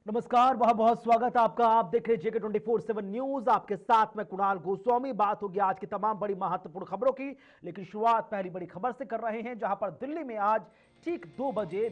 नमस्कार, बहुत बहुत स्वागत है आपका। आप देख रहे हैं जेके 24/7 न्यूज। आपके साथ में कुणाल गोस्वामी। बात होगी आज की तमाम बड़ी महत्वपूर्ण खबरों की, लेकिन शुरुआत पहली बड़ी खबर से कर रहे हैं, जहां पर दिल्ली में आज ठीक 2 बजे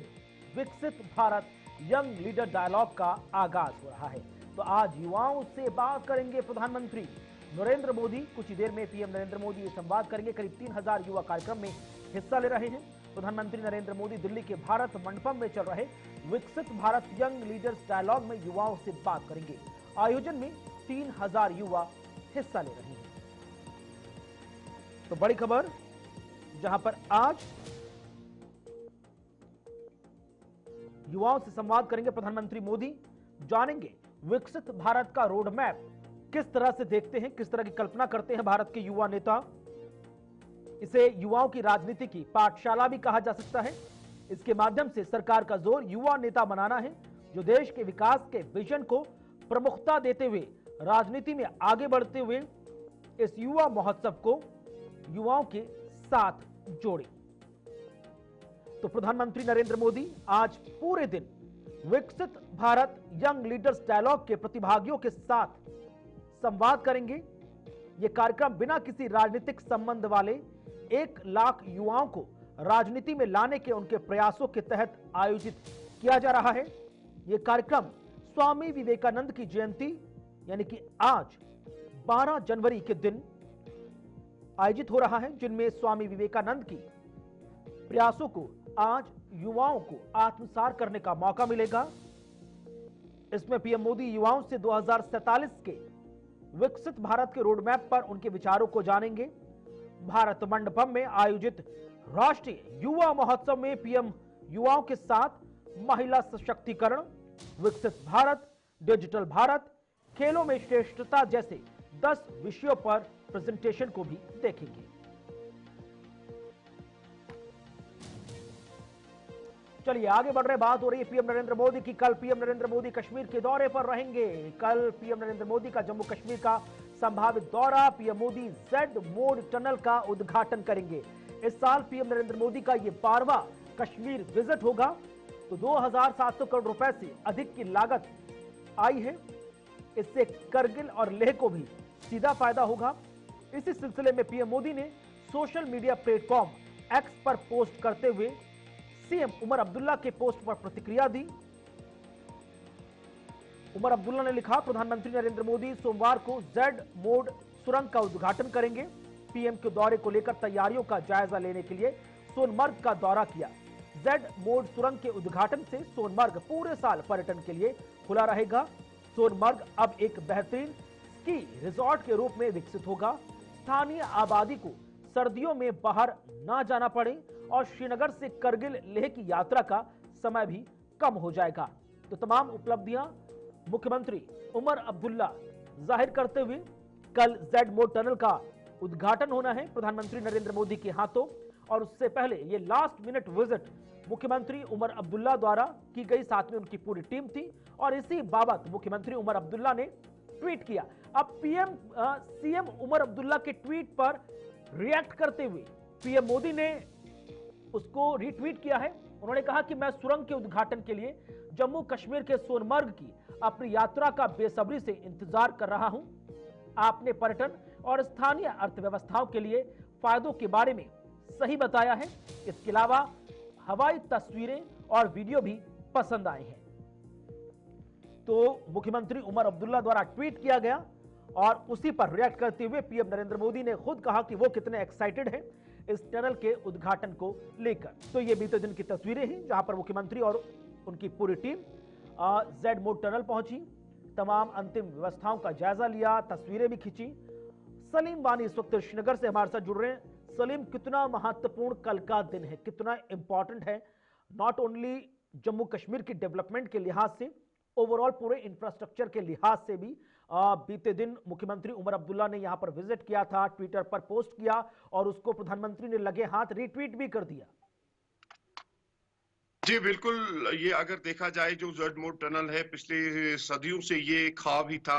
विकसित भारत यंग लीडर डायलॉग का आगाज हो रहा है। तो आज युवाओं से बात करेंगे प्रधानमंत्री नरेंद्र मोदी। कुछ ही देर में पीएम नरेंद्र मोदी ये संवाद करेंगे। करीब 3000 युवा कार्यक्रम में हिस्सा ले रहे हैं। प्रधानमंत्री नरेंद्र मोदी दिल्ली के भारत मंडपम में चल रहे विकसित भारत यंग लीडर्स डायलॉग में युवाओं से बात करेंगे। आयोजन में 3000 युवा हिस्सा ले रहे हैं। तो बड़ी खबर, जहां पर आज युवाओं से संवाद करेंगे प्रधानमंत्री मोदी। जानेंगे विकसित भारत का रोड मैप किस तरह से देखते हैं, किस तरह की कल्पना करते हैं भारत के युवा नेता। इसे युवाओं की राजनीति की पाठशाला भी कहा जा सकता है। इसके माध्यम से सरकार का जोर युवा नेता बनाना है, जो देश के विकास के विजन को प्रमुखता देते हुए राजनीति में आगे बढ़ते हुए इस युवा महोत्सव को युवाओं के साथ जोड़े। तो प्रधानमंत्री नरेंद्र मोदी आज पूरे दिन विकसित भारत यंग लीडर्स डायलॉग के प्रतिभागियों के साथ संवाद करेंगे। यह कार्यक्रम बिना किसी राजनीतिक संबंध वाले 1 लाख युवाओं को राजनीति में लाने के उनके प्रयासों के तहत आयोजित किया जा रहा है। यह कार्यक्रम स्वामी विवेकानंद की जयंती यानी कि आज 12 जनवरी के दिन आयोजित हो रहा है, जिनमें स्वामी विवेकानंद की प्रयासों को आज युवाओं को आत्मसात करने का मौका मिलेगा। इसमें पीएम मोदी युवाओं से 2047 के विकसित भारत के रोड मैप पर उनके विचारों को जानेंगे। भारत मंडपम में आयोजित राष्ट्रीय युवा महोत्सव में पीएम युवाओं के साथ महिला सशक्तिकरण, विकसित भारत, डिजिटल भारत, खेलों में श्रेष्ठता जैसे 10 विषयों पर प्रेजेंटेशन को भी देखेंगे। चलिए आगे बढ़ रहे। बात हो रही है पीएम नरेंद्र मोदी की। कल पीएम नरेंद्र मोदी कश्मीर के दौरे पर रहेंगे। कल पीएम नरेंद्र मोदी का जम्मू कश्मीर का संभावित दौरा। PM Modi Z mode tunnel का उद्घाटन करेंगे। इस साल पीएम नरेंद्र मोदी का यह 12वां कश्मीर विजिट होगा। तो 2700 करोड़ रुपए से अधिक की लागत आई है। इससे करगिल और लेह को भी सीधा फायदा होगा। इसी सिलसिले में पीएम मोदी ने सोशल मीडिया प्लेटफॉर्म एक्स पर पोस्ट करते हुए सीएम उमर अब्दुल्ला के पोस्ट पर प्रतिक्रिया दी। उमर अब्दुल्ला ने लिखा, प्रधानमंत्री नरेंद्र मोदी सोमवार को जेड मोड सुरंग का उद्घाटन करेंगे। पीएम के दौरे को लेकर तैयारियों का जायजा लेने के लिए सोनमर्ग का दौरा किया। जेड मोड सुरंग के उद्घाटन से सोनमर्ग पूरे साल पर्यटन के लिए खुला रहेगा। सोनमर्ग अब एक बेहतरीन स्की रिजॉर्ट के रूप में विकसित होगा। स्थानीय आबादी को सर्दियों में बाहर ना जाना पड़े और श्रीनगर से करगिल लेह की यात्रा का समय भी कम हो जाएगा। तो तमाम उपलब्धियां मुख्यमंत्री उमर अब्दुल्ला जाहिर करते हुए कल जेड मोड टनल का उद्घाटन होना है प्रधानमंत्री नरेंद्र मोदी के हाथों। और उससे पहले ये लास्ट मिनट विजिट मुख्यमंत्री उमर अब्दुल्ला द्वारा की गई, साथ में उनकी पूरी टीम थी। और इसी बाबत मुख्यमंत्री उमर अब्दुल्ला ने ट्वीट किया। अब सीएम उमर अब्दुल्ला के ट्वीट पर रिएक्ट करते हुए पीएम मोदी ने उसको रीट्वीट किया है। उन्होंने कहा कि मैं सुरंग के उद्घाटन के लिए जम्मू कश्मीर के सोनमर्ग की अपनी यात्रा का बेसब्री से इंतजार कर रहा हूं। आपने पर्यटन और स्थानीय अर्थव्यवस्थाओं के लिए फायदों के बारे में सही बताया है। इसके अलावा हवाई तस्वीरें और वीडियो भी पसंद आए हैं। तो मुख्यमंत्री उमर अब्दुल्ला द्वारा ट्वीट किया गया और उसी पर रिएक्ट करते हुए पीएम नरेंद्र मोदी ने खुद कहा कि वो कितने एक्साइटेड हैं इस टनल के उद्घाटन को लेकर। तो ये बीते दिन की तस्वीरें हैं, जहां पर मुख्यमंत्री और उनकी पूरी टीम जेड मोड टनल पहुंची, तमाम अंतिम व्यवस्थाओं का जायजा लिया, तस्वीरें भी खींची। सलीम वानी इस वक्त श्रीनगर से हमारे साथ जुड़ रहे हैं। सलीम, कितना महत्वपूर्ण कल का दिन है, कितना इंपॉर्टेंट है, नॉट ओनली जम्मू कश्मीर की डेवलपमेंट के लिहाज से, ओवरऑल पूरे इंफ्रास्ट्रक्चर के लिहाज से भी। बीते दिन मुख्यमंत्री उमर अब्दुल्ला ने यहां पर विजिट किया था, ट्विटर पर पोस्ट किया और उसको प्रधानमंत्री ने लगे हाथ रीट्वीट भी कर दिया। जी बिल्कुल। ये अगर देखा जाए जो जड मोड टनल है पिछले सदियों से ये ख्वाब ही था,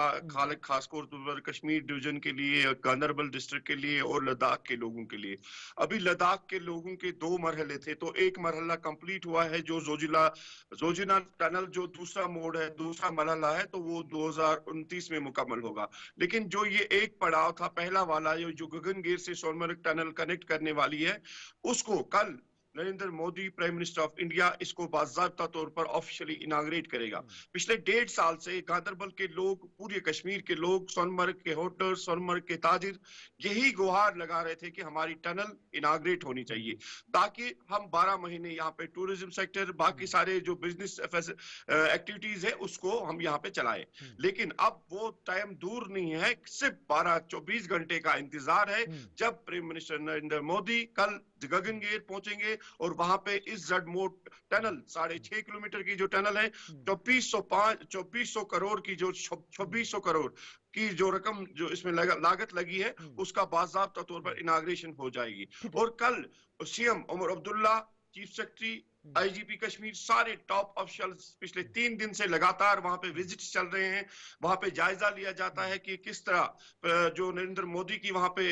खासतौर पर कश्मीर डिवीजन के लिए, गांदरबल डिस्ट्रिक्ट के लिए और लद्दाख के लोगों के लिए। अभी लद्दाख के लोगों के दो मरहले थे, तो एक मरहला कंप्लीट हुआ है जो जोजिला टनल जो दूसरा मोड है, दूसरा मरहला है, तो वो 2029 में मुकम्मल होगा। लेकिन जो ये एक पड़ाव था पहला वाला, जो गगनगीर से सोनमर्ग टनल कनेक्ट करने वाली है, उसको कल Narendra Modi prime minister of India इसको बाकायदा तौर पर ऑफिशियली इनाग्रेट करेगा। पिछले 1.5 साल से गांदरबल के लोग, पूरे कश्मीर के लोग, सोनमर्ग के होटल, सोनमर्ग के ताजिर यही गुहार लगा रहे थे कि हमारी टनल इनाग्रेट होनी चाहिए, ताकि हम 12 महीने यहाँ पे टूरिज्म सेक्टर, बाकी सारे जो बिजनेस एक्टिविटीज है उसको हम यहाँ पे चलाए। लेकिन अब वो टाइम दूर नहीं है, सिर्फ 12-24 घंटे का इंतजार है, जब प्राइम मिनिस्टर नरेंद्र मोदी कल गगनगीर पहुंचेंगे और वहां पे इस जड मोड टनल 6.5 किलोमीटर की जो टनल है, 2400 करोड़ की, जो 2600 करोड़ की जो रकम जो इसमें लागत लगी है, उसका बाकायदा तौर पर इनाग्रेशन हो जाएगी। और कल CM Omar Abdullah, chief secretary, IGP Kashmir, सारे टॉप ऑफिशियल्स पिछले 3 दिन से लगातार वहां पे विजिट चल रहे हैं। वहां पे जायजा लिया जाता है कि किस तरह जो नरेंद्र मोदी की वहां पे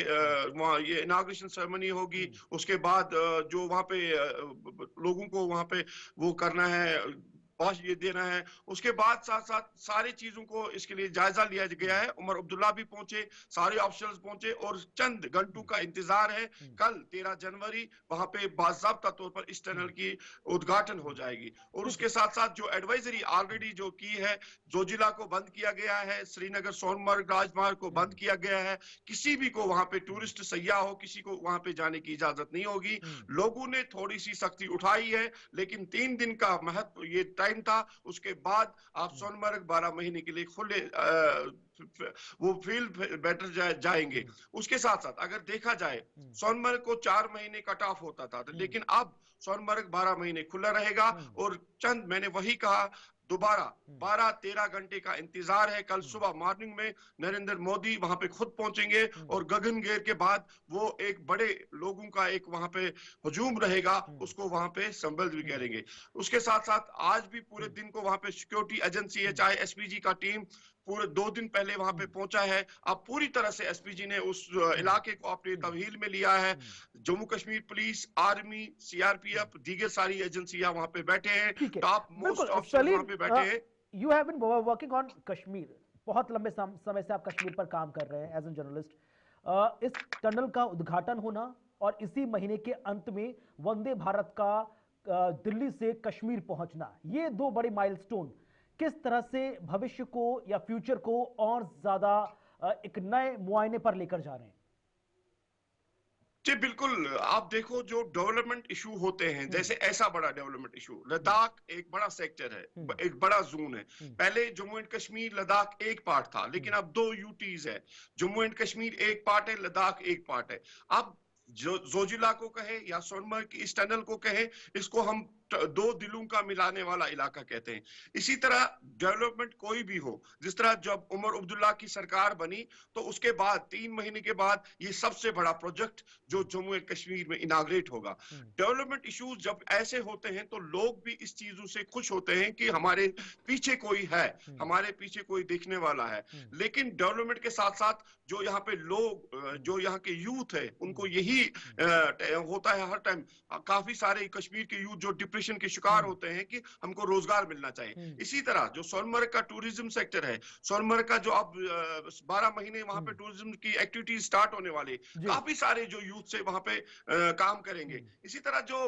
वहां ये इनाग्रेशन सेरेमनी होगी, उसके बाद जो वहां पे लोगों को वहां पे वो करना है, पहुंच ये देना है, उसके बाद साथ साथ सारी चीजों को इसके लिए जायजा लिया गया है। उमर अब्दुल्ला भी पहुंचे, सारे ऑफिसर्स पहुंचे और चंद घंटों का इंतजार है। कल 13 जनवरी वहां पे बाकायदा तौर पर इस टनल की उद्घाटन हो जाएगी। और उसके साथ साथ जो एडवाइजरी ऑलरेडी जो की है, जोजिला को बंद किया गया है, श्रीनगर सोनमर्ग राजमार्ग को बंद किया गया है, किसी भी को वहां पे टूरिस्ट सयाह हो, किसी को वहां पे जाने की इजाजत नहीं होगी। लोगों ने थोड़ी सी सख्ती उठाई है, लेकिन 3 दिन का महत्व ये टाइम था, उसके बाद आप सोनमर्ग 12 महीने के लिए खुले वो फील्ड बेटर जाएंगे। उसके साथ साथ अगर देखा जाए, सोनमर्ग को 4 महीने कट ऑफ होता था, लेकिन अब सोनमर्ग 12 महीने खुला रहेगा। और चंद मैंने वही कहा, दोबारा 12-13 घंटे का इंतजार है। कल सुबह मॉर्निंग में नरेंद्र मोदी वहां पे खुद पहुंचेंगे और गगनगीर के बाद वो एक बड़े लोगों का एक वहां पे हुजूम रहेगा, उसको वहां पे संबल भी करेंगे। उसके साथ साथ आज भी पूरे दिन को वहां पे सिक्योरिटी एजेंसी है, चाहे एसपीजी का टीम पूरे 2 दिन पहले वहां पे पहुंचा है। अब पूरी तरह से एसपीजी ने उस इलाके को अपने तवहील में लिया है। Jammu Kashmir police, army, CRPF, दीगर सारी एजेंसियां वहां पे बैठे हैं, टॉप मोस्ट ऑफिसर्स वहां पे बैठे हैं। You have been working on Kashmir, बहुत लंबे समय से आप कश्मीर पर काम कर रहे हैं एज एन जर्नलिस्ट। इस टनल का उद्घाटन होना और इसी महीने के अंत में वंदे भारत का दिल्ली से कश्मीर पहुंचना, ये दो बड़े माइलस्टोन किस तरह से भविष्य को या फ्यूचर को और ज्यादा एक नए मुआयने पर लेकर जा रहे हैं? जी बिल्कुल। आप देखो जो डेवलपमेंट इशू होते हैं, जैसे ऐसा बड़ा डेवलपमेंट इशू, लद्दाख एक बड़ा सेक्टर है, एक बड़ा जोन है। पहले जम्मू एंड कश्मीर लद्दाख एक पार्ट था, लेकिन अब 2 यूटीज है। जम्मू एंड कश्मीर एक पार्ट है, लद्दाख एक पार्ट है। अब जो जोजिला को कहे या सोनमर्ग की इस टनल को कहे, इसको हम 2 दिलों का मिलाने वाला इलाका कहते हैं। इसी तरह डेवलपमेंट कोई भी हो, जिस तरह जब उमर अब्दुल्ला की सरकार बनी, तो उसके बाद 3 महीने के बाद ये सबसे बड़ा प्रोजेक्ट जो जम्मू एंड कश्मीर में इनाग्रेट होगा। डेवलपमेंट इश्यूज जब ऐसे होते हैं तो लोग भी इस चीजों से खुश होते हैं कि हमारे पीछे कोई है, हमारे पीछे कोई देखने वाला है। लेकिन डेवलपमेंट के साथ साथ जो यहाँ पे लोग, जो यहाँ के यूथ है, उनको यही होता है हर टाइम। काफी सारे कश्मीर के यूथ जो डिप्रेशन के शिकार होते हैं कि हमको रोजगार मिलना चाहिए। इसी तरह जो सोनमर्ग का टूरिज्म सेक्टर है, सोनमर्ग का जो अब 12 महीने वहां पे टूरिज्म की एक्टिविटीज स्टार्ट होने वाली, काफी सारे जो यूथ से वहां पे काम करेंगे। इसी तरह जो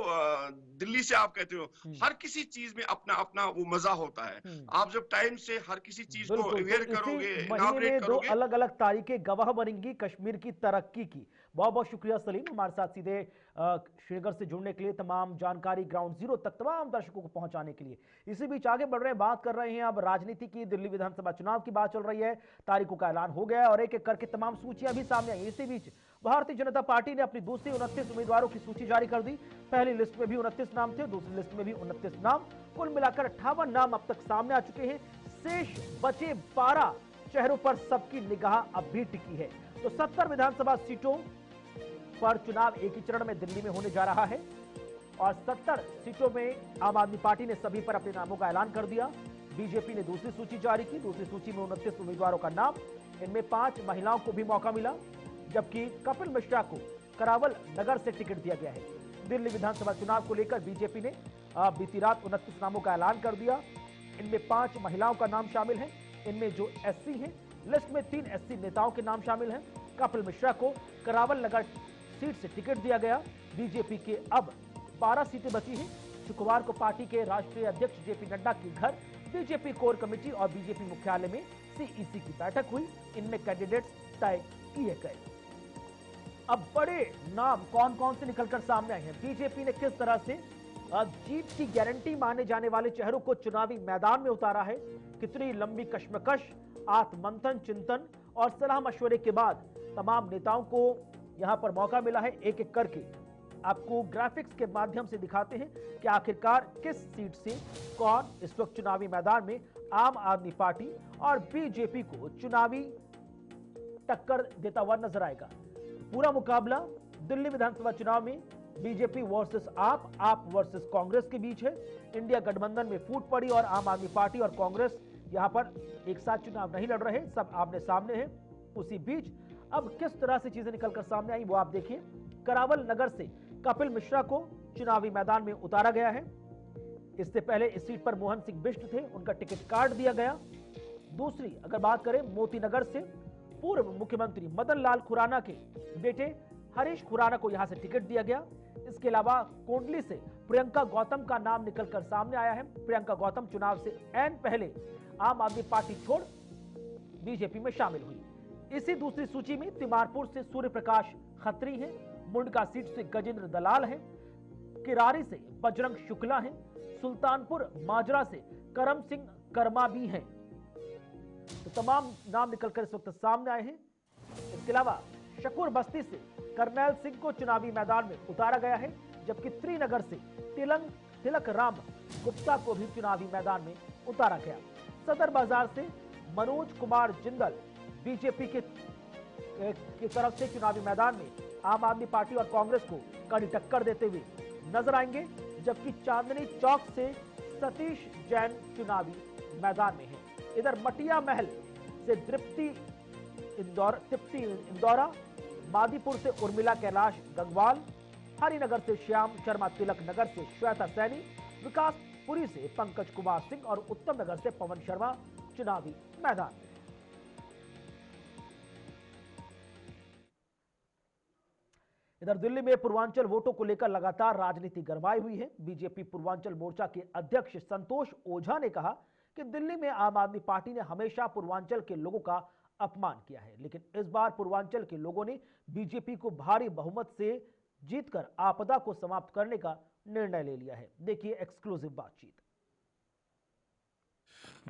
दिल्ली से आप कहते हो, हर किसी चीज में अपना अपना वो मजा होता है। आप जब टाइम से हर किसी चीज को अवेयर करोगे, इनॉग्रेट करोगे, अलग अलग तारीखें गवाह बनेंगी कश्मीर की तरक्की की। बहुत बहुत शुक्रिया सलीम, हमारे साथ सीधे श्रीनगर से जुड़ने के लिए, तमाम जानकारी ग्राउंड जीरो तक तमाम दर्शकों को पहुंचाने के लिए। इसी बीच आगे बढ़ रहे हैं, बात कर रहे हैं अब राजनीति की। दिल्ली विधानसभा चुनाव की बात चल रही है, तारीखों का ऐलान हो गया है और एक एक करके तमाम सूचियां भी सामने आई। इसी बीच भारतीय जनता पार्टी ने अपनी दूसरी 29 उम्मीदवारों की सूची जारी कर दी। पहली लिस्ट में भी 29 नाम थे, दूसरी लिस्ट में भी 29 नाम, कुल मिलाकर 58 नाम अब तक सामने आ चुके हैं। शेष बचे 12 चेहरों पर सबकी निगाह अब भी टिकी है। तो 70 विधानसभा सीटों पर चुनाव एक ही चरण में दिल्ली में होने जा रहा है। और 70 सीटों में आम आदमी पार्टी ने सभी पर अपने नामों का ऐलान कर दिया। बीजेपी ने दूसरी सूची जारी की। दूसरी सूची में 29 उम्मीदवारों का नाम, इनमें 5 महिलाओं को भी मौका मिला, जबकि कपिल मिश्रा को करावल नगर से टिकट दिया गया है। दिल्ली विधानसभा चुनाव को लेकर बीजेपी ने बीती रात 29 नामों का ऐलान कर दिया। इनमें 5 महिलाओं का नाम शामिल है। इनमें जो एससी हैं, लिस्ट में 3 एससी नेताओं के नाम शामिल हैं। कपिल मिश्रा को करावल नगर सीट से टिकट दिया गया। बीजेपी के अब 12 सीटें बची हैं। शुक्रवार को पार्टी के राष्ट्रीय अध्यक्ष जेपी नड्डा के घर बीजेपी कोर कमेटी और बीजेपी मुख्यालय में सीईसी की बैठक हुई। इनमें कैंडिडेट्स तय किए गए। अब बड़े नाम कौन कौन से निकलकर सामने आए हैं, बीजेपी ने किस तरह से जीत की गारंटी माने जाने वाले चेहरों को चुनावी मैदान में उतारा है, कितनी लंबी कश्मकश, आत्ममंथन, चिंतन और सलाह मशवरे के बाद तमाम नेताओं को यहां पर मौका मिला है। एक एक करके आपको ग्राफिक्स के माध्यम से दिखाते हैं कि आखिरकार किस सीट से कौन इस वक्त चुनावी मैदान में आम आदमी पार्टी और बीजेपी को चुनावी टक्कर देता हुआ नजर आएगा। पूरा मुकाबला दिल्ली विधानसभा चुनाव में बीजेपी वर्सेस आप वर्सेस कांग्रेस के बीच है। इंडिया गठबंधन में फूट पड़ी और आम आदमी पार्टी और कांग्रेस यहां पर एक साथ चुनाव नहीं लड़ रहे, सब आमने सामने हैं। उसी बीच अब किस तरह से चीजें निकलकर सामने आई वो आप देखिए। करावल नगर से कपिल मिश्रा को चुनावी मैदान में उतारा गया है। इससे पहले इस सीट पर मोहन सिंह बिष्ट थे, उनका टिकट काट दिया गया। दूसरी अगर बात करें, मोती नगर से पूर्व मुख्यमंत्री मदन लाल खुराना के बेटे हरीश खुराना को यहां से टिकट दिया गया। इसके अलावा कोंडली से प्रियंका गौतम का नाम निकलकर सामने आया है। प्रियंका गौतम चुनाव से ऐन पहले आम आदमी पार्टी छोड़ बीजेपी में शामिल हुई। इसी दूसरी सूची में तिमारपुर से सूर्य प्रकाश खत्री हैं, मुंडका सीट से गजेंद्र दलाल हैं, किरारी से बजरंग शुक्ला हैं, सुल्तानपुर माजरा से करम सिंह कर्मा भी हैं। तो तमाम नाम निकलकर इस वक्त सामने आए हैं। इसके अलावा शकूर बस्ती से करनैल सिंह को चुनावी मैदान में उतारा गया है, जबकि त्रिनगर से तिलक राम गुप्ता को भी चुनावी मैदान में उतारा गया। सदर बाजार से मनोज कुमार जिंदल बीजेपी की तरफ से चुनावी मैदान में आम आदमी पार्टी और कांग्रेस को कड़ी टक्कर देते हुए नजर आएंगे, जबकि चांदनी चौक से सतीश जैन चुनावी मैदान में है। इधर मटिया महल से तृप्ति इंदौरा, मादीपुर से उर्मिला कैलाश गंगवाल, हरिनगर से श्याम शर्मा, तिलक नगर से श्वेता सैनी, विकासपुरी से पंकज कुमार सिंह और उत्तम नगर से पवन शर्मा चुनावी मैदान में। इधर दिल्ली में पूर्वांचल वोटों को लेकर लगातार राजनीति गरमाई हुई है। बीजेपी पूर्वांचल मोर्चा के अध्यक्ष संतोष ओझा ने कहा कि दिल्ली में आम आदमी पार्टी ने हमेशा पूर्वांचल के लोगों का अपमान किया है, लेकिन इस बार पूर्वांचल के लोगों ने बीजेपी को भारी बहुमत से जीतकर आपदा को समाप्त करने का निर्णय ले लिया है। देखिए एक्सक्लूसिव बातचीत।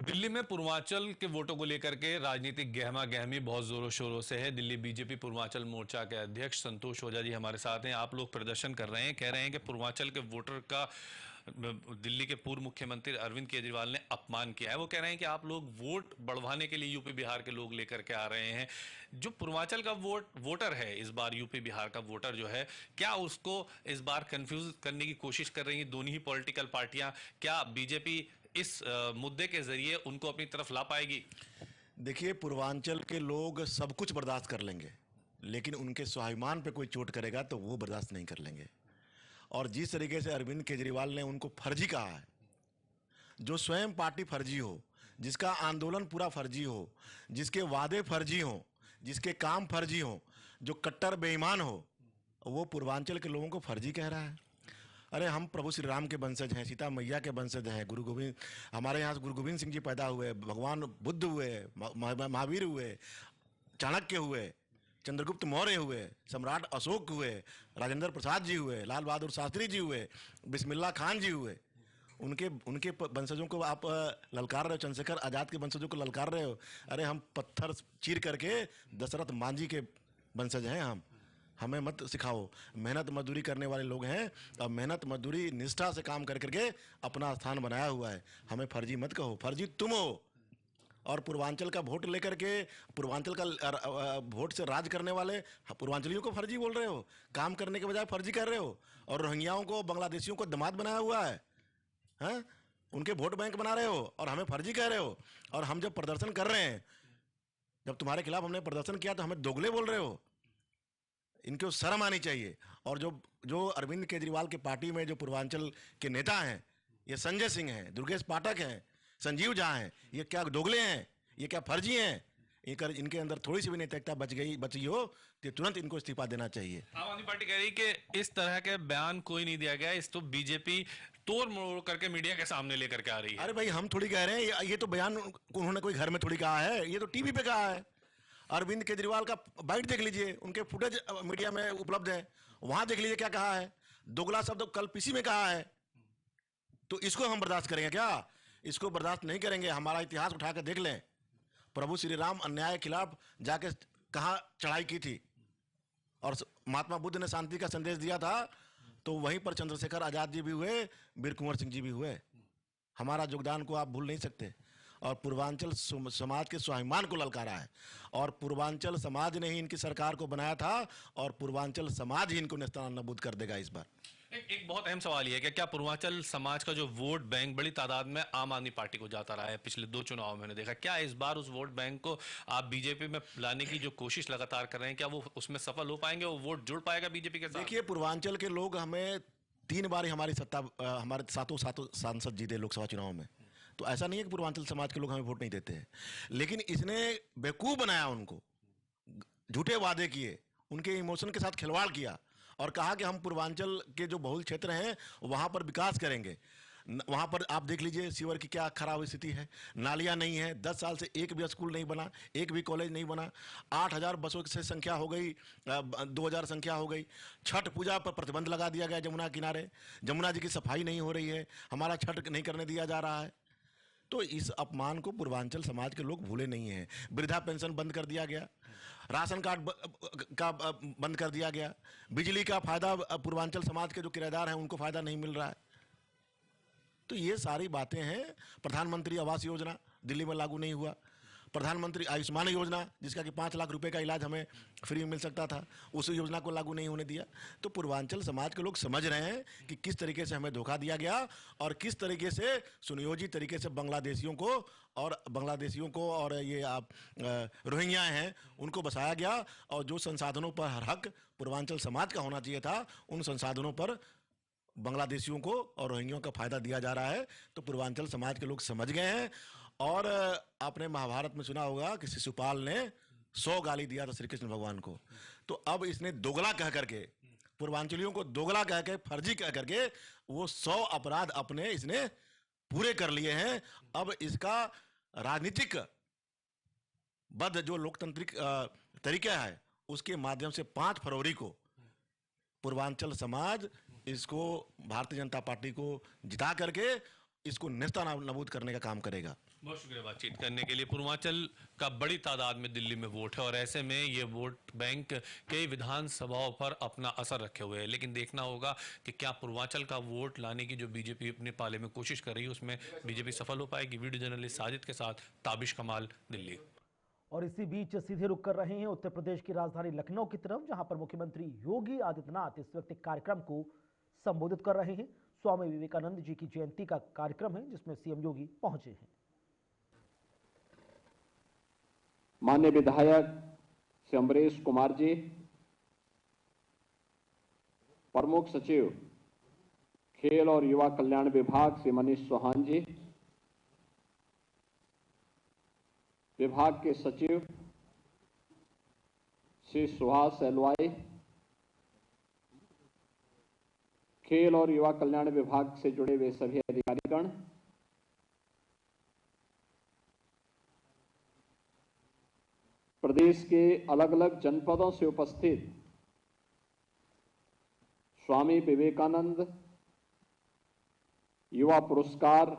दिल्ली में पूर्वांचल के वोटों को लेकर के राजनीतिक गहमा गहमी बहुत जोरों शोरों से है। दिल्ली बीजेपी पूर्वांचल मोर्चा के अध्यक्ष संतोष ओझा जी हमारे साथ हैं। आप लोग प्रदर्शन कर रहे हैं, कह रहे हैं कि पूर्वांचल के वोटर का दिल्ली के पूर्व मुख्यमंत्री अरविंद केजरीवाल ने अपमान किया है। वो कह रहे हैं कि आप लोग वोट बढ़वाने के लिए यूपी बिहार के लोग लेकर के आ रहे हैं। जो पूर्वांचल का वोटर है, इस बार यूपी बिहार का वोटर जो है, क्या उसको इस बार कंफ्यूज करने की कोशिश कर रही हैं दोनों ही पॉलिटिकल पार्टियां? क्या बीजेपी इस मुद्दे के जरिए उनको अपनी तरफ ला पाएगी? देखिए, पूर्वांचल के लोग सब कुछ बर्दाश्त कर लेंगे, लेकिन उनके स्वाभिमान पे कोई चोट करेगा तो वो बर्दाश्त नहीं कर लेंगे। और जिस तरीके से अरविंद केजरीवाल ने उनको फर्जी कहा है, जो स्वयं पार्टी फर्जी हो, जिसका आंदोलन पूरा फर्जी हो, जिसके वादे फर्जी हो, जिसके काम फर्जी हो, जो कट्टर बेईमान हो, वो पूर्वांचल के लोगों को फर्जी कह रहा है। अरे हम प्रभु श्री राम के वंशज हैं, सीता मैया के वंशज हैं, हमारे यहाँ गुरु गोविंद सिंह जी पैदा हुए, भगवान बुद्ध हुए, महावीर हुए, चाणक्य हुए, चंद्रगुप्त मौर्य हुए, सम्राट अशोक हुए, राजेंद्र प्रसाद जी हुए, लाल बहादुर शास्त्री जी हुए, बिस्मिल्लाह खान जी हुए। उनके वंशजों को आप ललकार रहे हो, चंद्रशेखर आजाद के वंशजों को ललकार रहे हो। अरे हम पत्थर चीर करके दशरथ मांझी के वंशज हैं। हमें मत सिखाओ। मेहनत मजदूरी करने वाले लोग हैं और मेहनत मजदूरी निष्ठा से काम कर करके अपना स्थान बनाया हुआ है। हमें फर्जी मत कहो, फर्जी तुम हो और पूर्वांचल का वोट लेकर के पूर्वांचल का वोट से राज करने वाले पूर्वांचलियों को फर्जी बोल रहे हो, काम करने के बजाय फर्जी कर रहे हो, और रोहिंग्याओं को बांग्लादेशियों को दामाद बनाया हुआ है, हैं? उनके वोट बैंक बना रहे हो और हमें फर्जी कह रहे हो। और हम जब प्रदर्शन कर रहे हैं, जब तुम्हारे खिलाफ हमने प्रदर्शन किया तो हमें दोगले बोल रहे हो। इनको शर्म आनी चाहिए। और जो अरविंद केजरीवाल की पार्टी में जो पूर्वांचल के नेता हैं, ये संजय सिंह हैं, दुर्गेश पाठक हैं, संजीव झा हैं, ये क्या दोगले हैं, ये क्या फर्जी हैं? इनके अंदर थोड़ी सी भी नैतिकता बची हो तो तुरंत इनको इस्तीफा देना चाहिए। आम आदमी पार्टी कह रही कि इस तरह के बयान कोई नहीं दिया गया, इस तो बीजेपी तोड़ मरोड़ करके मीडिया के सामने लेकर के आ रही है। अरे भाई, हम थोड़ी कह रहे हैं, ये तो बयान उन्होंने कोई घर में थोड़ी कहा है, ये तो टीवी पे कहा है। अरविंद केजरीवाल का बाइट देख लीजिए, उनके फुटेज मीडिया में उपलब्ध है, वहां देख लीजिए क्या कहा है। दोगला शब्द कल पीसी में कहा है। तो इसको हम बर्दाश्त करेंगे क्या? इसको बर्दाश्त नहीं करेंगे। हमारा इतिहास उठा कर देख लें, प्रभु श्री राम अन्याय के खिलाफ जाके कहाँ चढ़ाई की थी, और महात्मा बुद्ध ने शांति का संदेश दिया था, तो वहीं पर चंद्रशेखर आजाद जी भी हुए, वीर कुंवर सिंह जी भी हुए। हमारा योगदान को आप भूल नहीं सकते। और पूर्वांचल समाज के स्वाभिमान को ललकारा है, और पूर्वांचल समाज ने ही इनकी सरकार को बनाया था, और पूर्वांचल समाज ही इनको नेस्तनाबूद कर देगा इस बार। एक बहुत अहम सवाल ये है कि क्या पूर्वांचल समाज का जो वोट बैंक बड़ी तादाद में आम आदमी पार्टी को जाता रहा है, पिछले 2 चुनाव में मैंने देखा, क्या इस बार उस वोट बैंक को आप बीजेपी में लाने की जो कोशिश लगातार कर रहे हैं, क्या वो उसमें सफल हो पाएंगे, वो वोट जुड़ पाएगा बीजेपी के साथ? देखिए, पूर्वांचल के लोग हमें 3 बार हमारी सत्ता, हमारे सातों सांसद जीते लोकसभा चुनाव में। तो ऐसा नहीं है कि पूर्वांचल समाज के लोग हमें वोट नहीं देते हैं, लेकिन इसने बेवकूफ बनाया उनको, झूठे वादे किए, उनके इमोशन के साथ खिलवाड़ किया, और कहा कि हम पूर्वांचल के जो बहुल क्षेत्र हैं वहां पर विकास करेंगे। वहां पर आप देख लीजिए सीवर की क्या खराब स्थिति है, नालियां नहीं है, 10 साल से एक भी स्कूल नहीं बना, एक भी कॉलेज नहीं बना, 8000 बसों से संख्या हो गई, 2000 संख्या हो गई। छठ पूजा पर प्रतिबंध लगा दिया गया जमुना किनारे, जमुना जी की सफाई नहीं हो रही है, हमारा छठ नहीं करने दिया जा रहा है। तो इस अपमान को पूर्वांचल समाज के लोग भूले नहीं हैं। वृद्धा पेंशन बंद कर दिया गया, राशन कार्ड का बंद कर दिया गया, बिजली का फायदा पूर्वांचल समाज के जो किराएदार हैं उनको फायदा नहीं मिल रहा है। तो ये सारी बातें हैं। प्रधानमंत्री आवास योजना दिल्ली में लागू नहीं हुआ, प्रधानमंत्री आयुष्मान योजना जिसका कि 5 लाख रुपए का इलाज हमें फ्री में मिल सकता था, उस योजना को लागू नहीं होने दिया। तो पूर्वांचल समाज के लोग समझ रहे हैं कि किस तरीके से हमें धोखा दिया गया, और किस तरीके से सुनियोजित तरीके से बांग्लादेशियों को और ये आप रोहिंग्या हैं उनको बसाया गया, और जो संसाधनों पर हर हक पूर्वांचल समाज का होना चाहिए था, उन संसाधनों पर बांग्लादेशियों को और रोहिंग्यों का फायदा दिया जा रहा है। तो पूर्वांचल समाज के लोग समझ गए हैं। और आपने महाभारत में सुना होगा कि शिशुपाल ने 100 गाली दिया था श्री कृष्ण भगवान को। तो अब इसने दोगला कह करके, पूर्वांचलियों को दोगला कह के, फर्जी कह करके वो 100 अपराध अपने इसने पूरे कर लिए हैं। अब इसका राजनीतिक बद्ध जो लोकतांत्रिक तरीका है उसके माध्यम से 5 फरवरी को पूर्वांचल समाज इसको, भारतीय जनता पार्टी को जिता करके इसको नेस्तनाबूद करने का काम करेगा। बहुत शुक्रिया बातचीत करने के लिए। पूर्वांचल का बड़ी तादाद में दिल्ली में वोट है, और ऐसे में ये वोट बैंक कई विधानसभाओं पर अपना असर रखे हुए है, लेकिन देखना होगा कि क्या पूर्वांचल का वोट लाने की जो बीजेपी अपने पाले में कोशिश कर रही है उसमें बीजेपी सफल हो पाएगी। वीडियो जर्नलिस्ट साजिद के साथ ताबिश कमाल, दिल्ली। और इसी बीच सीधे रुक कर रहे हैं उत्तर प्रदेश की राजधानी लखनऊ की तरफ, जहां पर मुख्यमंत्री योगी आदित्यनाथ इस वक्त एक कार्यक्रम को संबोधित कर रहे हैं। स्वामी विवेकानंद जी की जयंती का कार्यक्रम है जिसमें सीएम योगी पहुंचे हैं। माननीय विधायक श्री अमरीश कुमार जी, प्रमुख सचिव खेल और युवा कल्याण विभाग श्री मनीष चौहान जी, विभाग के सचिव श्री सुहास एलवाई, खेल और युवा कल्याण विभाग से जुड़े हुए सभी अधिकारीगण, प्रदेश के अलग अलग जनपदों से उपस्थित स्वामी विवेकानंद युवा पुरस्कार,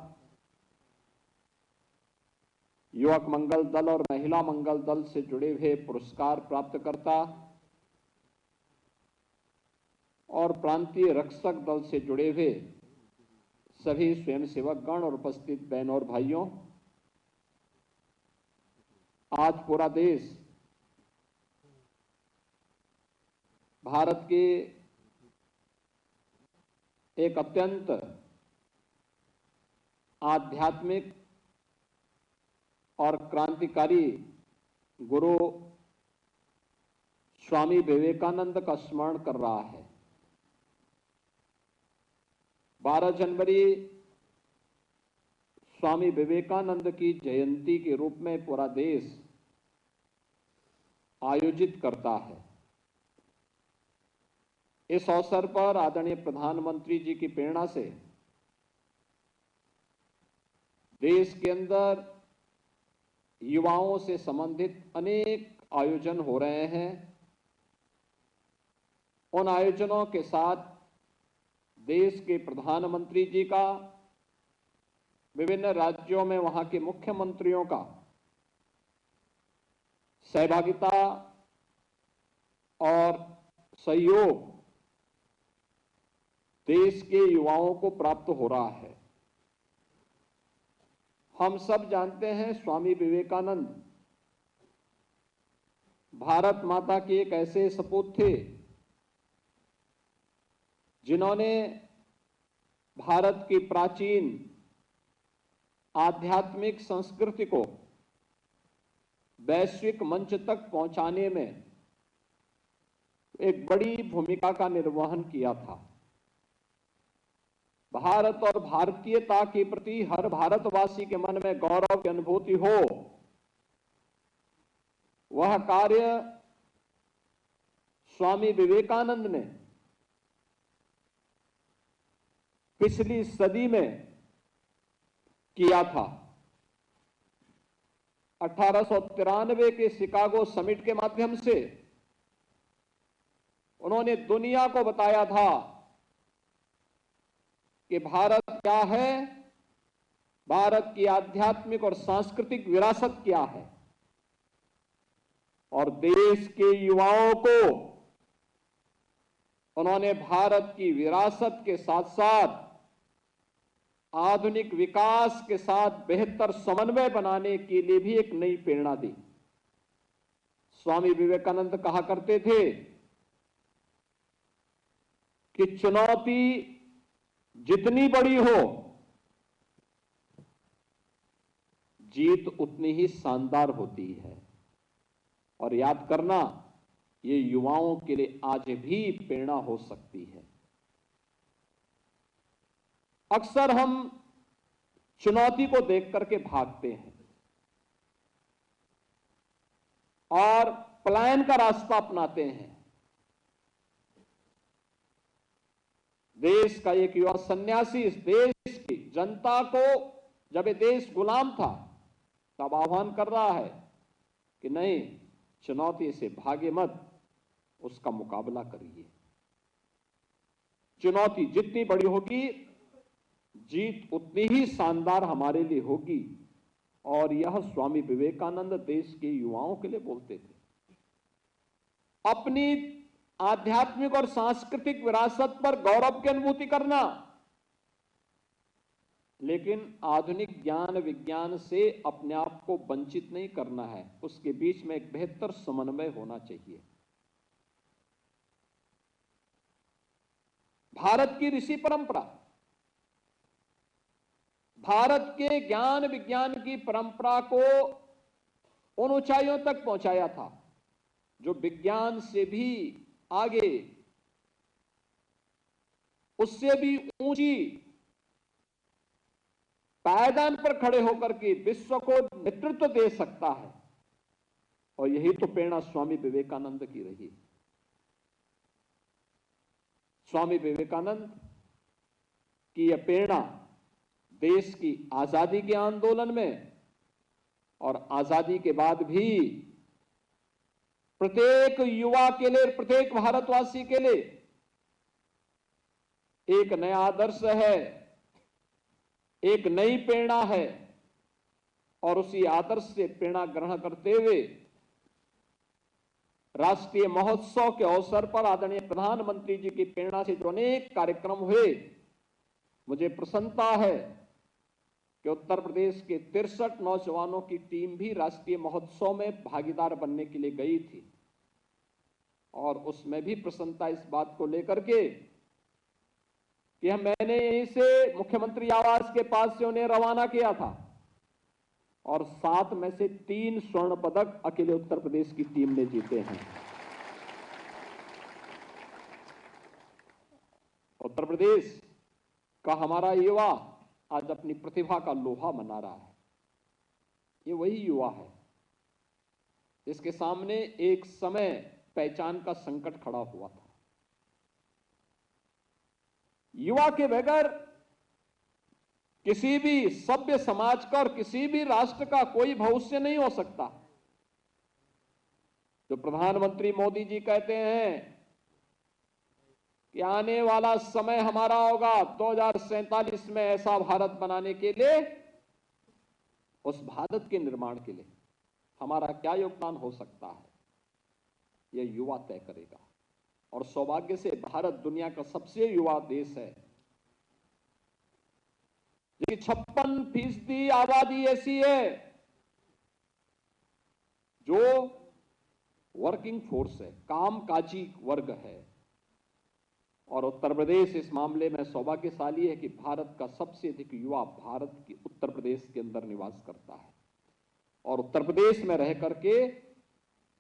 युवक मंगल दल और महिला मंगल दल से जुड़े हुए पुरस्कार प्राप्तकर्ता और प्रांतीय रक्षक दल से जुड़े हुए सभी स्वयंसेवक गण और उपस्थित बहनों और भाइयों, आज पूरा देश भारत के एक अत्यंत आध्यात्मिक और क्रांतिकारी गुरु स्वामी विवेकानंद का स्मरण कर रहा है। 12 जनवरी स्वामी विवेकानंद की जयंती के रूप में पूरा देश आयोजित करता है। इस अवसर पर आदरणीय प्रधानमंत्री जी की प्रेरणा से देश के अंदर युवाओं से संबंधित अनेक आयोजन हो रहे हैं। उन आयोजनों के साथ देश के प्रधानमंत्री जी का, विभिन्न राज्यों में वहां के मुख्यमंत्रियों का सहभागिता और सहयोग देश के युवाओं को प्राप्त हो रहा है। हम सब जानते हैं स्वामी विवेकानंद भारत माता के एक ऐसे सपूत थे जिन्होंने भारत की प्राचीन आध्यात्मिक संस्कृति को वैश्विक मंच तक पहुंचाने में एक बड़ी भूमिका का निर्वहन किया था। भारत और भारतीयता के प्रति हर भारतवासी के मन में गौरव की अनुभूति हो, वह कार्य स्वामी विवेकानंद ने पिछली सदी में किया था। 1893 के शिकागो समिट के माध्यम से उन्होंने दुनिया को बताया था कि भारत क्या है, भारत की आध्यात्मिक और सांस्कृतिक विरासत क्या है, और देश के युवाओं को उन्होंने भारत की विरासत के साथ साथ आधुनिक विकास के साथ बेहतर समन्वय बनाने के लिए भी एक नई प्रेरणा दी। स्वामी विवेकानंद कहा करते थे कि चुनौती जितनी बड़ी हो, जीत उतनी ही शानदार होती है। और याद करना, ये युवाओं के लिए आज भी प्रेरणा हो सकती है। अक्सर हम चुनौती को देख करके भागते हैं और पलायन का रास्ता अपनाते हैं। देश का एक युवा सन्यासी इस देश की जनता को, जब ये देश गुलाम था, तब आह्वान कर रहा है कि नहीं, चुनौती से भागे मत, उसका मुकाबला करिए। चुनौती जितनी बड़ी होगी, जीत उतनी ही शानदार हमारे लिए होगी। और यह स्वामी विवेकानंद देश के युवाओं के लिए बोलते थे। अपनी आध्यात्मिक और सांस्कृतिक विरासत पर गौरव की अनुभूति करना, लेकिन आधुनिक ज्ञान विज्ञान से अपने आप को वंचित नहीं करना है। उसके बीच में एक बेहतर समन्वय होना चाहिए। भारत की ऋषि परंपरा, भारत के ज्ञान विज्ञान की परंपरा को उन ऊंचाइयों तक पहुंचाया था जो विज्ञान से भी आगे, उससे भी ऊंची पायदान पर खड़े होकर के विश्व को नेतृत्व दे सकता है। और यही तो प्रेरणा स्वामी विवेकानंद की रही। स्वामी विवेकानंद की यह प्रेरणा देश की आजादी के आंदोलन में और आजादी के बाद भी प्रत्येक युवा के लिए, प्रत्येक भारतवासी के लिए एक नया आदर्श है, एक नई प्रेरणा है। और उसी आदर्श से प्रेरणा ग्रहण करते हुए राष्ट्रीय महोत्सव के अवसर पर आदरणीय प्रधानमंत्री जी की प्रेरणा से जो अनेक कार्यक्रम हुए, मुझे प्रसन्नता है कि उत्तर प्रदेश के 63 नौजवानों की टीम भी राष्ट्रीय महोत्सव में भागीदार बनने के लिए गई थी और उसमें भी प्रसन्नता इस बात को लेकर के कि मैंने यहीं से मुख्यमंत्री आवास के पास से उन्हें रवाना किया था और 7 में से 3 स्वर्ण पदक अकेले उत्तर प्रदेश की टीम ने जीते हैं। उत्तर प्रदेश का हमारा युवा आज अपनी प्रतिभा का लोहा मना रहा है। ये वही युवा है जिसके सामने एक समय पहचान का संकट खड़ा हुआ था। युवा के बगैर किसी भी सभ्य समाज का और किसी भी राष्ट्र का कोई भविष्य नहीं हो सकता। जो प्रधानमंत्री मोदी जी कहते हैं कि आने वाला समय हमारा होगा 2047 में ऐसा भारत बनाने के लिए, उस भारत के निर्माण के लिए हमारा क्या योगदान हो सकता है, यह युवा तय करेगा। और सौभाग्य से भारत दुनिया का सबसे युवा देश है, जिसकी 56% आबादी ऐसी है जो वर्किंग फोर्स है, कामकाजी वर्ग है। और उत्तर प्रदेश इस मामले में सौभाग्यशाली है कि भारत का सबसे अधिक युवा भारत की उत्तर प्रदेश के अंदर निवास करता है। और उत्तर प्रदेश में रह करके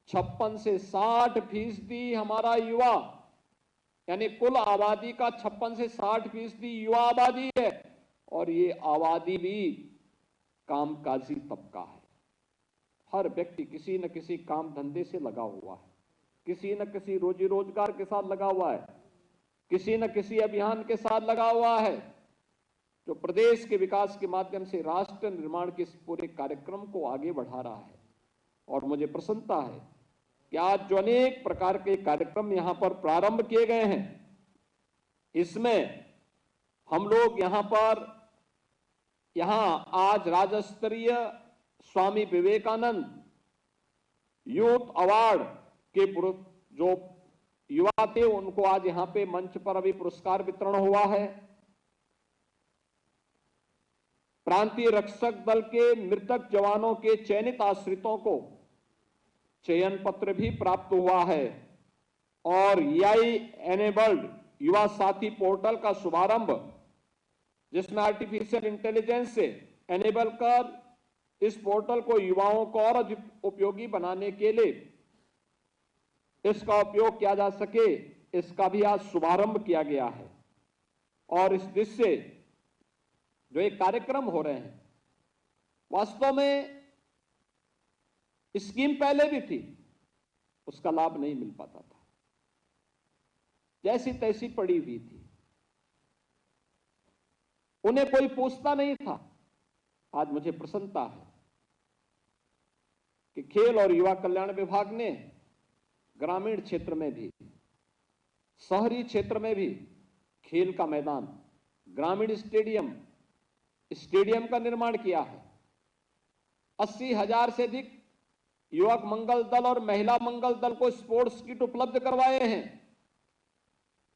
56 से 60% हमारा युवा, यानी कुल आबादी का 56 से 60% युवा आबादी है। और ये आबादी भी कामकाजी तबका है। हर व्यक्ति किसी न किसी काम धंधे से लगा हुआ है, किसी न किसी रोजी रोजगार के साथ लगा हुआ है, किसी न किसी अभियान के साथ लगा हुआ है, जो प्रदेश के विकास के माध्यम से राष्ट्र निर्माण के इस पूरे कार्यक्रम को आगे बढ़ा रहा है। और मुझे प्रसन्नता है कि आज जो अनेक प्रकार के कार्यक्रम यहां पर प्रारंभ किए गए हैं, इसमें हम लोग यहां आज राज्य स्तरीय स्वामी विवेकानंद यूथ अवार्ड के जो युवा थे उनको आज यहां पे मंच पर अभी पुरस्कार वितरण हुआ है। प्रांतीय रक्षक दल के मृतक जवानों के चयनित आश्रितों को चयन पत्र भी प्राप्त हुआ है। और EI एनेबल्ड युवा साथी पोर्टल का शुभारंभ, जिसमें आर्टिफिशियल इंटेलिजेंस से एनेबल कर इस पोर्टल को युवाओं को और अधिक उपयोगी बनाने के लिए इसका उपयोग किया जा सके, इसका भी आज शुभारंभ किया गया है। और इस दृष्टि से जो एक कार्यक्रम हो रहे हैं, वास्तव में स्कीम पहले भी थी, उसका लाभ नहीं मिल पाता था, जैसी तैसी पड़ी हुई थी, उन्हें कोई पूछता नहीं था। आज मुझे प्रसन्नता है कि खेल और युवा कल्याण विभाग ने ग्रामीण क्षेत्र में भी, शहरी क्षेत्र में भी खेल का मैदान, ग्रामीण स्टेडियम का निर्माण किया है। 80,000 से अधिक युवक मंगल दल और महिला मंगल दल को स्पोर्ट्स किट उपलब्ध करवाए हैं।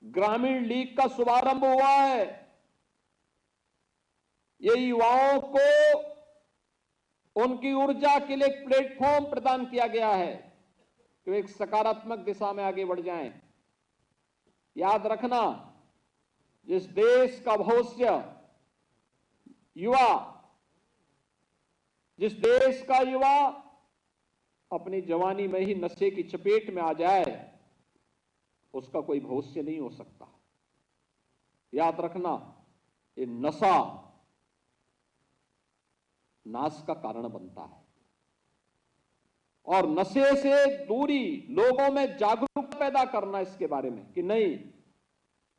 ग्रामीण लीग का शुभारंभ हुआ है। ये युवाओं को उनकी ऊर्जा के लिए एक प्लेटफॉर्म प्रदान किया गया है कि वे एक सकारात्मक दिशा में आगे बढ़ जाएं। याद रखना, जिस देश का भविष्य युवा, जिस देश का युवा अपनी जवानी में ही नशे की चपेट में आ जाए, उसका कोई भविष्य नहीं हो सकता। याद रखना, ये नशा नाश का कारण बनता है। और नशे से दूरी, लोगों में जागरूकता पैदा करना इसके बारे में कि नहीं,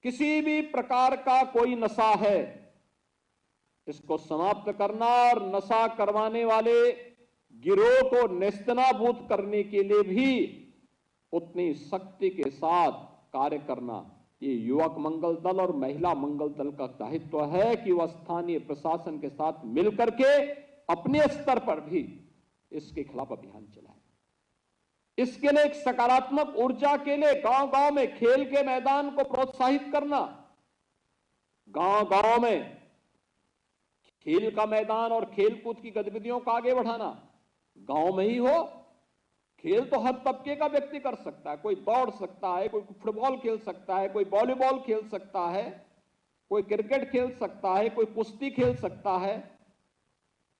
किसी भी प्रकार का कोई नशा है, इसको समाप्त करना और नशा करवाने वाले गिरोह को नेस्तनाबूद करने के लिए भी उतनी शक्ति के साथ कार्य करना, ये युवक मंगल दल और महिला मंगल दल का दायित्व है कि वह स्थानीय प्रशासन के साथ मिलकर के अपने स्तर पर भी इसके खिलाफ अभियान चलाए। इसके लिए एक सकारात्मक ऊर्जा के लिए गांव-गांव में खेल के मैदान को प्रोत्साहित करना, गांव-गांव में खेल का मैदान और खेलकूद की गतिविधियों को आगे बढ़ाना गांव में ही हो। खेल तो हर तबके का व्यक्ति कर सकता है, कोई दौड़ सकता है, कोई फुटबॉल खेल सकता है, कोई वॉलीबॉल खेल सकता है, कोई क्रिकेट खेल सकता है, कोई कुश्ती खेल सकता है,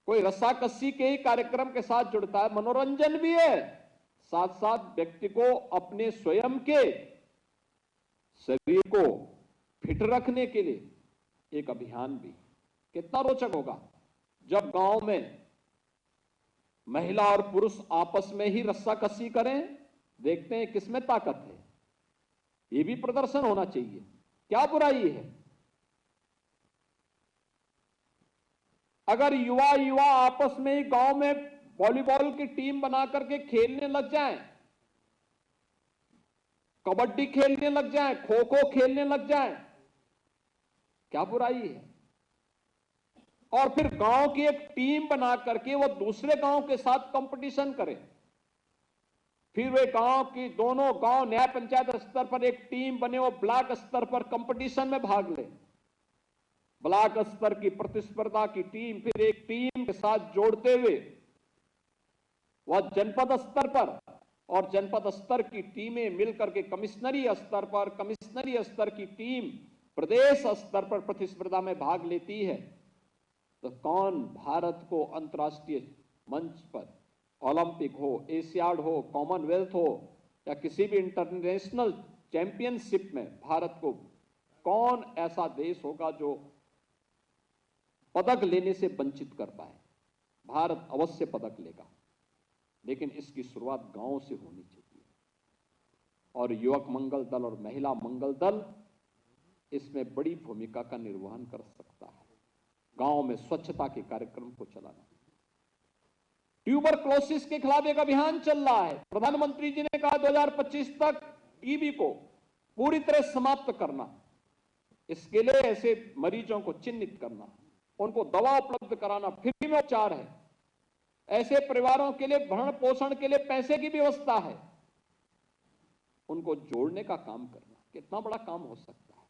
कोई रस्साकसी के ही कार्यक्रम के साथ जुड़ता है। मनोरंजन भी है, साथ साथ व्यक्ति को अपने स्वयं के शरीर को फिट रखने के लिए एक अभियान भी। कितना रोचक होगा जब गांव में महिला और पुरुष आपस में ही रस्साकसी करें, देखते हैं किसमें ताकत है। ये भी प्रदर्शन होना चाहिए, क्या बुराई है। अगर युवा आपस में ही गांव में वॉलीबॉल की टीम बना करके खेलने लग जाएं, कबड्डी खेलने लग जाएं, खो खो खेलने लग जाएं, क्या बुराई है। और फिर गांव की एक टीम बना करके वो दूसरे गांव के साथ कंपटीशन करें, फिर वे गांव की दोनों गांव न्याय पंचायत स्तर पर एक टीम बने, वो ब्लॉक स्तर पर कंपटीशन में भाग ले। ब्लॉक स्तर की प्रतिस्पर्धा की टीम फिर एक टीम के साथ जोड़ते हुए वह जनपद स्तर पर, और जनपद स्तर की टीमें मिलकर के कमिश्नरी स्तर पर, कमिश्नरी स्तर की टीम प्रदेश स्तर पर प्रतिस्पर्धा में भाग लेती है। तो कौन भारत को अंतर्राष्ट्रीय मंच पर, ओलंपिक हो, एशियाड हो, कॉमनवेल्थ हो या किसी भी इंटरनेशनल चैंपियनशिप में भारत को कौन ऐसा देश होगा जो पदक लेने से वंचित कर पाए। भारत अवश्य पदक लेगा, लेकिन इसकी शुरुआत गांव से होनी चाहिए। और युवक मंगल दल और महिला मंगल दल इसमें बड़ी भूमिका का निर्वहन कर सकता है। गांव में स्वच्छता के कार्यक्रम को चलाना, ट्यूबरक्लोसिस के खिलाफ एक अभियान चल रहा है। प्रधानमंत्री जी ने कहा 2025 तक टीबी को पूरी तरह समाप्त करना। इसके लिए ऐसे मरीजों को चिन्हित करना, उनको दवा उपलब्ध कराना, फ्री में उपचार है, ऐसे परिवारों के लिए भरण पोषण के लिए पैसे की व्यवस्था है, उनको जोड़ने का काम करना। कितना बड़ा काम हो सकता है।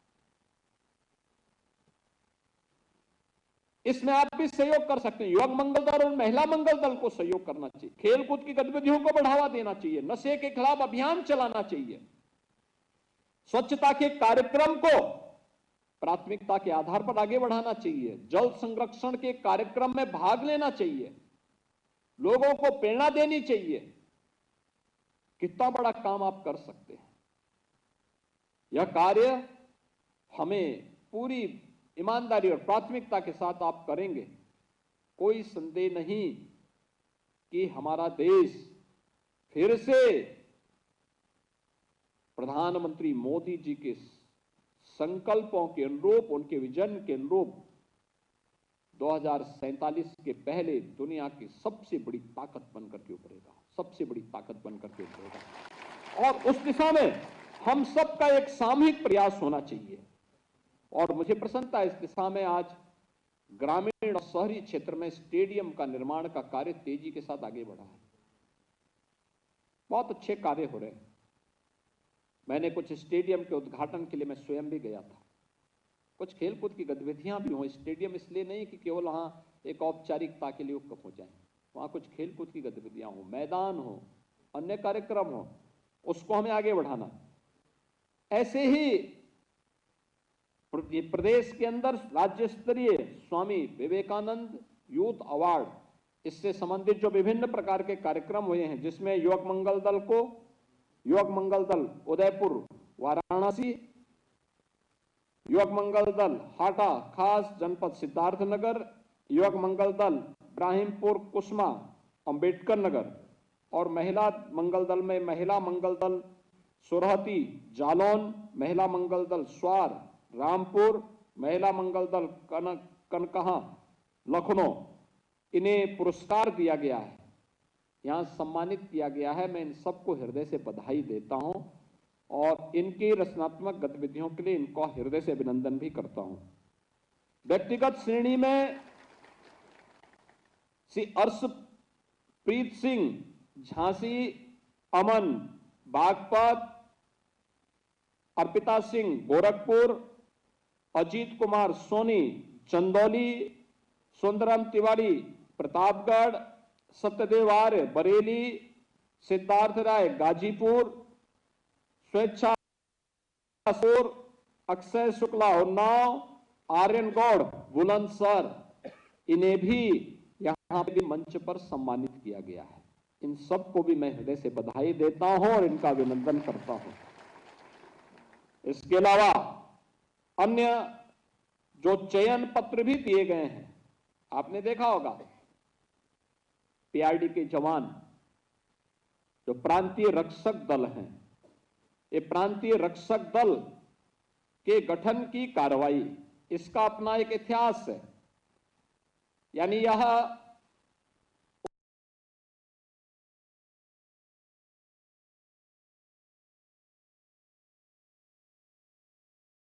इसमें आप भी सहयोग कर सकते हैं। युवक मंगल दल और महिला मंगल दल को सहयोग करना चाहिए, खेलकूद की गतिविधियों को बढ़ावा देना चाहिए, नशे के खिलाफ अभियान चलाना चाहिए, स्वच्छता के कार्यक्रम को प्राथमिकता के आधार पर आगे बढ़ाना चाहिए, जल संरक्षण के कार्यक्रम में भाग लेना चाहिए, लोगों को प्रेरणा देनी चाहिए। कितना बड़ा काम आप कर सकते हैं। यह कार्य हमें पूरी ईमानदारी और प्राथमिकता के साथ आप करेंगे, कोई संदेह नहीं कि हमारा देश फिर से प्रधानमंत्री मोदी जी के संकल्पों के अनुरूप, उनके विजन के अनुरूप 2047 के पहले दुनिया की सबसे बड़ी ताकत बनकर के उभरेगा, सबसे बड़ी ताकत बनकर के उभरेगा। और उस दिशा में हम सबका एक सामूहिक प्रयास होना चाहिए। और मुझे प्रसन्नता है इस दिशा में आज ग्रामीण और शहरी क्षेत्र में स्टेडियम का निर्माण का कार्य तेजी के साथ आगे बढ़ा है। बहुत अच्छे कार्य हो रहे हैं। मैंने कुछ स्टेडियम के उद्घाटन के लिए मैं स्वयं भी गया था। कुछ खेलकूद की गतिविधियां भी हों। स्टेडियम इसलिए नहीं कि केवल वहां एक औपचारिकता के लिए हो जाए, वहां कुछ खेलकूद की गतिविधियां हो, मैदान हो, अन्य कार्यक्रम हो, उसको हमें आगे बढ़ाना। ऐसे ही प्रदेश के अंदर राज्य स्तरीय स्वामी विवेकानंद यूथ अवार्ड, इससे संबंधित जो विभिन्न प्रकार के कार्यक्रम हुए हैं, जिसमें युवक मंगल दल को, युवक मंगल दल उदयपुर वाराणसी, युवक मंगल दल हाटा खास जनपद सिद्धार्थनगर, युवक मंगल दल इब्राहिमपुर कुसमा अंबेडकर नगर, और महिला मंगल दल में महिला मंगल दल सुरहती जालौन, महिला मंगल दल स्वार रामपुर, महिला मंगल दल कनकहा लखनऊ, इन्हें पुरस्कार दिया गया है, यहां सम्मानित किया गया है। मैं इन सबको हृदय से बधाई देता हूं और इनकी रचनात्मक गतिविधियों के लिए इनको हृदय से अभिनंदन भी करता हूं। व्यक्तिगत श्रेणी में श्री अर्शप्रीत सिंह झांसी, अमन बागपत, अर्पिता सिंह गोरखपुर, अजीत कुमार सोनी चंदौली, सुंदरम तिवारी प्रतापगढ़, सत्यदेव आर्य बरेली, सिद्धार्थ राय गाजीपुर, स्वेच्छा अक्षय शुक्ला उन्नाव, आर्यन गौड़ बुलंदशहर, इन्हें भी यहां भी मंच पर सम्मानित किया गया है। इन सबको भी मैं हृदय से बधाई देता हूं और इनका अभिनंदन करता हूं। इसके अलावा अन्य जो चयन पत्र भी दिए गए हैं, आपने देखा होगा पीआरडी के जवान जो प्रांतीय रक्षक दल हैं, ये प्रांतीय रक्षक दल के गठन की कार्रवाई, इसका अपना एक इतिहास है। यानी यह